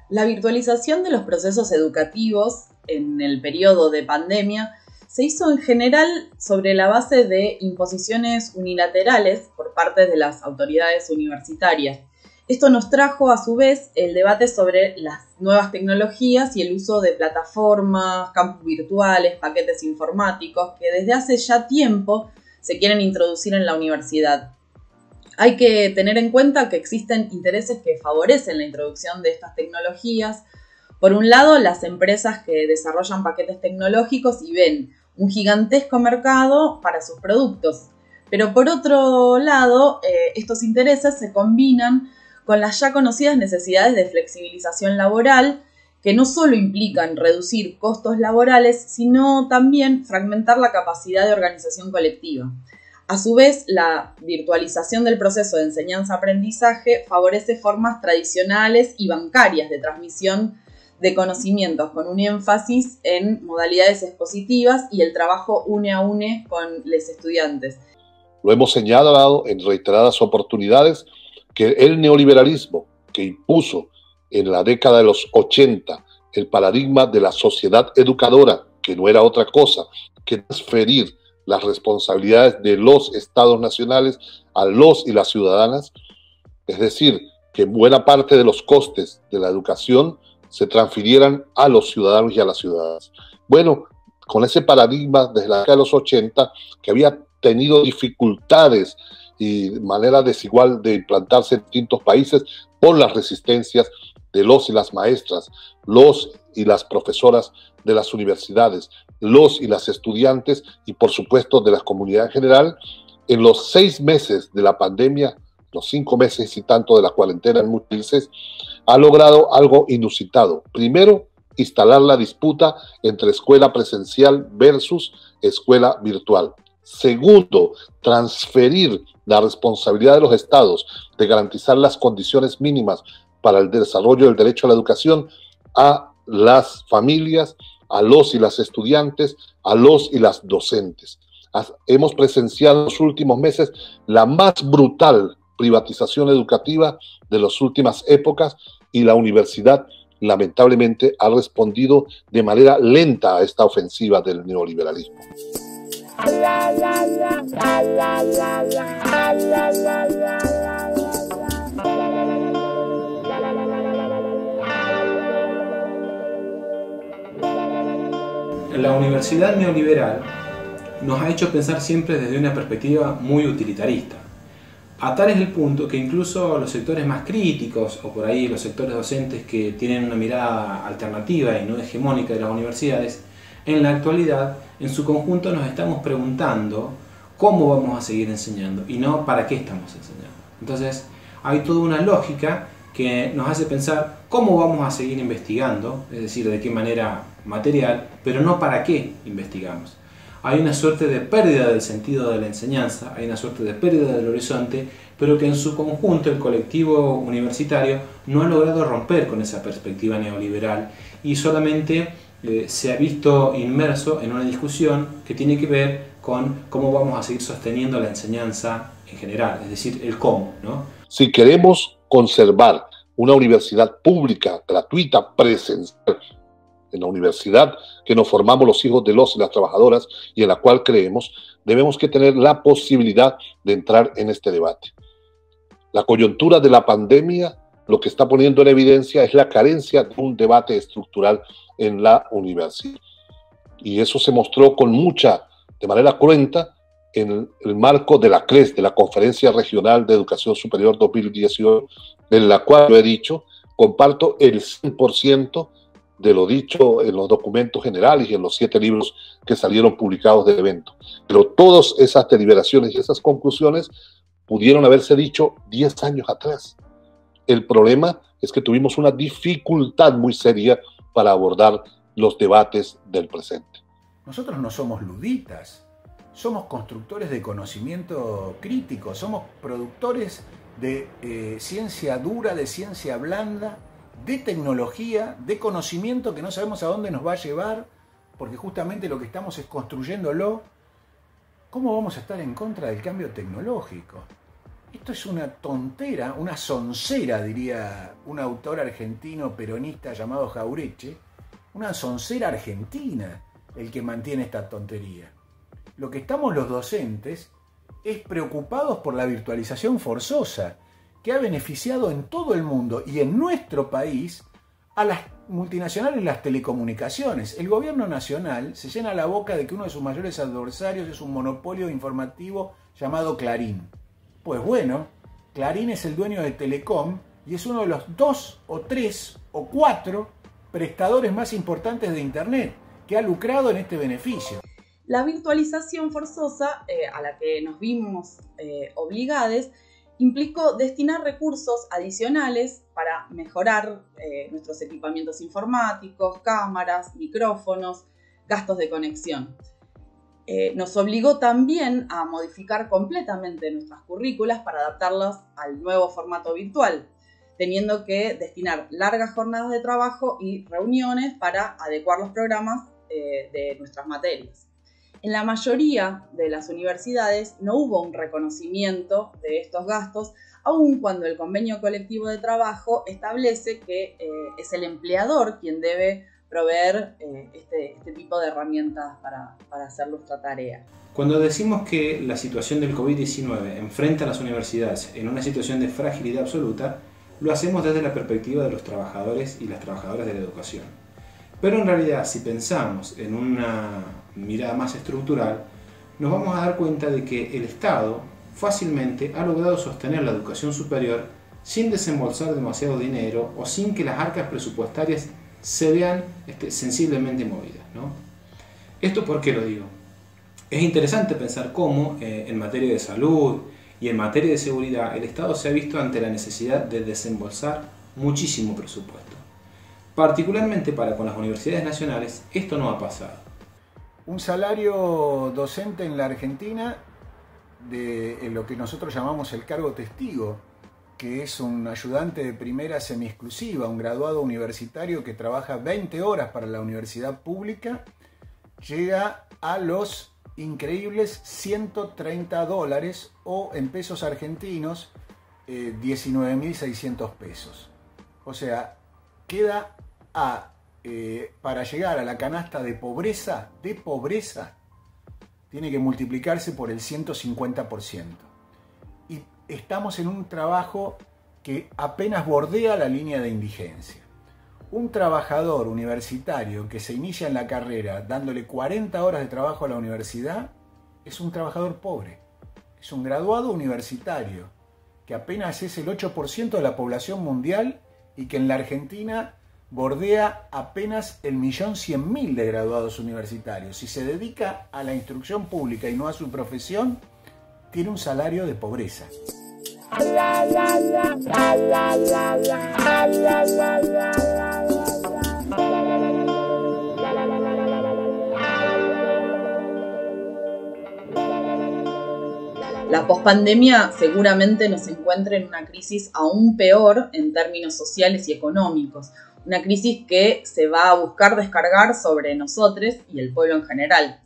La virtualización de los procesos educativos en el periodo de pandemia se hizo en general sobre la base de imposiciones unilaterales por parte de las autoridades universitarias. Esto nos trajo a su vez el debate sobre las nuevas tecnologías y el uso de plataformas, campus virtuales, paquetes informáticos que desde hace ya tiempo se quieren introducir en la universidad. Hay que tener en cuenta que existen intereses que favorecen la introducción de estas tecnologías. Por un lado, las empresas que desarrollan paquetes tecnológicos y ven un gigantesco mercado para sus productos. Pero por otro lado, estos intereses se combinan con las ya conocidas necesidades de flexibilización laboral, que no solo implican reducir costos laborales, sino también fragmentar la capacidad de organización colectiva. A su vez, la virtualización del proceso de enseñanza-aprendizaje favorece formas tradicionales y bancarias de transmisión de conocimientos, con un énfasis en modalidades expositivas y el trabajo une a une con los estudiantes. Lo hemos señalado en reiteradas oportunidades que el neoliberalismo que impuso en la década de los 80 el paradigma de la sociedad educadora, que no era otra cosa que transferir las responsabilidades de los estados nacionales a los y las ciudadanas, es decir, que buena parte de los costes de la educación se transfirieran a los ciudadanos y a las ciudadanas. Bueno, con ese paradigma desde la década de los 80, que había tenido dificultades y manera desigual de implantarse en distintos países por las resistencias de los y las maestras, los y las profesoras de las universidades, los y las estudiantes y por supuesto de la comunidad en general. En los 6 meses de la pandemia, los 5 meses y tanto de la cuarentena en muchos países, ha logrado algo inusitado. Primero, instalar la disputa entre escuela presencial versus escuela virtual. Segundo, transferir la responsabilidad de los estados de garantizar las condiciones mínimas para el desarrollo del derecho a la educación a las familias, a los y las estudiantes, a los y las docentes. Hemos presenciado en los últimos meses la más brutal privatización educativa de las últimas épocas y la universidad lamentablemente ha respondido de manera lenta a esta ofensiva del neoliberalismo. La universidad neoliberal nos ha hecho pensar siempre desde una perspectiva muy utilitarista. A tal es el punto que incluso los sectores más críticos, o por ahí los sectores docentes que tienen una mirada alternativa y no hegemónica de las universidades, en la actualidad, en su conjunto nos estamos preguntando cómo vamos a seguir enseñando y no para qué estamos enseñando. Entonces, hay toda una lógica que nos hace pensar cómo vamos a seguir investigando, es decir, de qué manera material, pero no para qué investigamos. Hay una suerte de pérdida del sentido de la enseñanza, hay una suerte de pérdida del horizonte, pero que en su conjunto el colectivo universitario no ha logrado romper con esa perspectiva neoliberal y solamente se ha visto inmerso en una discusión que tiene que ver con cómo vamos a seguir sosteniendo la enseñanza en general, es decir, el cómo, ¿no? Si queremos conservar una universidad pública, gratuita, presencial, en la universidad que nos formamos los hijos de los y las trabajadoras y en la cual creemos, debemos que tener la posibilidad de entrar en este debate. La coyuntura de la pandemia lo que está poniendo en evidencia es la carencia de un debate estructural en la universidad. Y eso se mostró de manera cruenta en el marco de la CRES, de la Conferencia Regional de Educación Superior 2018, en la cual yo he dicho, comparto el 100% de lo dicho en los documentos generales y en los 7 libros que salieron publicados del evento. Pero todas esas deliberaciones y esas conclusiones pudieron haberse dicho 10 años atrás. El problema es que tuvimos una dificultad muy seria para abordar los debates del presente. Nosotros no somos luditas. somos constructores de conocimiento crítico, somos productores de ciencia dura, de ciencia blanda, de tecnología, de conocimiento que no sabemos a dónde nos va a llevar, porque justamente lo que estamos es construyéndolo. ¿Cómo vamos a estar en contra del cambio tecnológico? Esto es una tontera, una soncera, diría un autor argentino peronista llamado Jaureche, una soncera argentina el que mantiene esta tontería. Lo que estamos los docentes es preocupados por la virtualización forzosa, que ha beneficiado en todo el mundo y en nuestro país a las multinacionales y las telecomunicaciones. El gobierno nacional se llena la boca de que uno de sus mayores adversarios es un monopolio informativo llamado Clarín. Pues bueno, Clarín es el dueño de Telecom y es uno de los 2 o 3 o 4 prestadores más importantes de Internet que ha lucrado en este beneficio. La virtualización forzosa a la que nos vimos obligados implicó destinar recursos adicionales para mejorar nuestros equipamientos informáticos, cámaras, micrófonos, gastos de conexión. Nos obligó también a modificar completamente nuestras currículas para adaptarlas al nuevo formato virtual, teniendo que destinar largas jornadas de trabajo y reuniones para adecuar los programas de nuestras materias. En la mayoría de las universidades no hubo un reconocimiento de estos gastos, aun cuando el convenio colectivo de trabajo establece que es el empleador quien debe proveer este tipo de herramientas para hacer nuestra tarea. Cuando decimos que la situación del COVID-19 enfrenta a las universidades en una situación de fragilidad absoluta, lo hacemos desde la perspectiva de los trabajadores y las trabajadoras de la educación. Pero en realidad, si pensamos en una mirada más estructural, nos vamos a dar cuenta de que el Estado fácilmente ha logrado sostener la educación superior sin desembolsar demasiado dinero o sin que las arcas presupuestarias se vean sensiblemente movidas, ¿no? ¿Esto por qué lo digo? Es interesante pensar cómo en materia de salud y en materia de seguridad el Estado se ha visto ante la necesidad de desembolsar muchísimo presupuesto. Particularmente con las universidades nacionales, esto no ha pasado. Un salario docente en la Argentina de lo que nosotros llamamos el cargo testigo, que es un ayudante de primera semi-exclusiva, un graduado universitario que trabaja 20 horas para la universidad pública, llega a los increíbles $130 o en pesos argentinos 19.600 pesos. O sea, queda para llegar a la canasta de pobreza, tiene que multiplicarse por el 150%. Y estamos en un trabajo que apenas bordea la línea de indigencia. Un trabajador universitario que se inicia en la carrera dándole 40 horas de trabajo a la universidad es un trabajador pobre. Es un graduado universitario que apenas es el 8% de la población mundial y que en la Argentina bordea apenas el 1.100.000 de graduados universitarios. Si se dedica a la instrucción pública y no a su profesión, tiene un salario de pobreza. La pospandemia seguramente nos encuentra en una crisis aún peor en términos sociales y económicos. Una crisis que se va a buscar descargar sobre nosotros y el pueblo en general.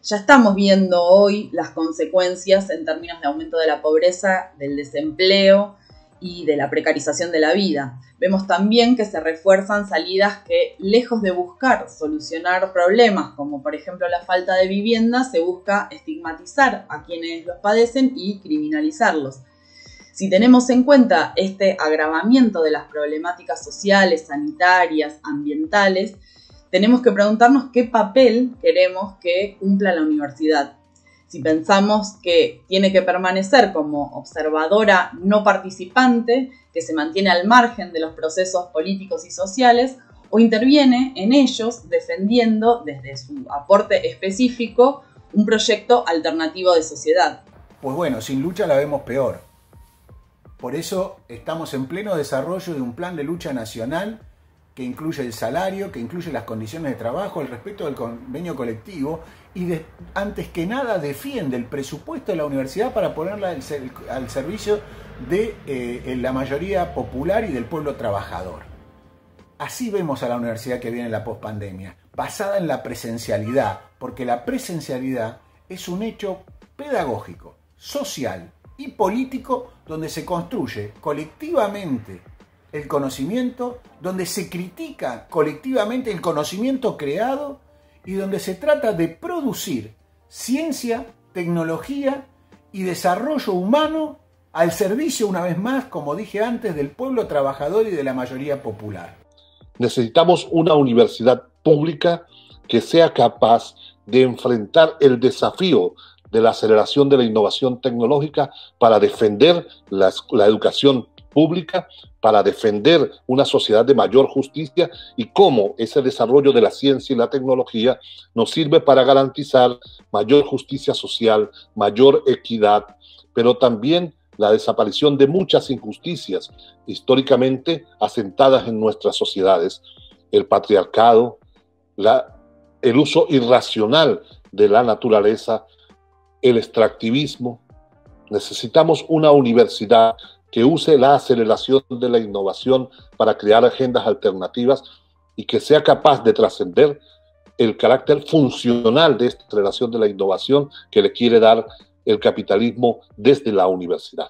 Ya estamos viendo hoy las consecuencias en términos de aumento de la pobreza, del desempleo y de la precarización de la vida. Vemos también que se refuerzan salidas que, lejos de buscar solucionar problemas, como por ejemplo la falta de vivienda, se busca estigmatizar a quienes los padecen y criminalizarlos. Si tenemos en cuenta este agravamiento de las problemáticas sociales, sanitarias, ambientales, tenemos que preguntarnos qué papel queremos que cumpla la universidad. Si pensamos que tiene que permanecer como observadora no participante, que se mantiene al margen de los procesos políticos y sociales, o interviene en ellos defendiendo desde su aporte específico un proyecto alternativo de sociedad. Pues bueno, sin lucha la vemos peor. Por eso estamos en pleno desarrollo de un plan de lucha nacional que incluye el salario, que incluye las condiciones de trabajo, el respeto del convenio colectivo y antes que nada defiende el presupuesto de la universidad para ponerla al servicio de la mayoría popular y del pueblo trabajador. Así vemos a la universidad que viene en la pospandemia, basada en la presencialidad, porque la presencialidad es un hecho pedagógico, social y político donde se construye colectivamente el conocimiento, donde se critica colectivamente el conocimiento creado y donde se trata de producir ciencia, tecnología y desarrollo humano al servicio, una vez más, como dije antes, del pueblo trabajador y de la mayoría popular. Necesitamos una universidad pública que sea capaz de enfrentar el desafío de la aceleración de la innovación tecnológica para defender la educación pública, para defender una sociedad de mayor justicia y cómo ese desarrollo de la ciencia y la tecnología nos sirve para garantizar mayor justicia social, mayor equidad, pero también la desaparición de muchas injusticias históricamente asentadas en nuestras sociedades, el patriarcado, el uso irracional de la naturaleza, el extractivismo. Necesitamos una universidad que use la aceleración de la innovación para crear agendas alternativas y que sea capaz de trascender el carácter funcional de esta aceleración de la innovación que le quiere dar el capitalismo desde la universidad.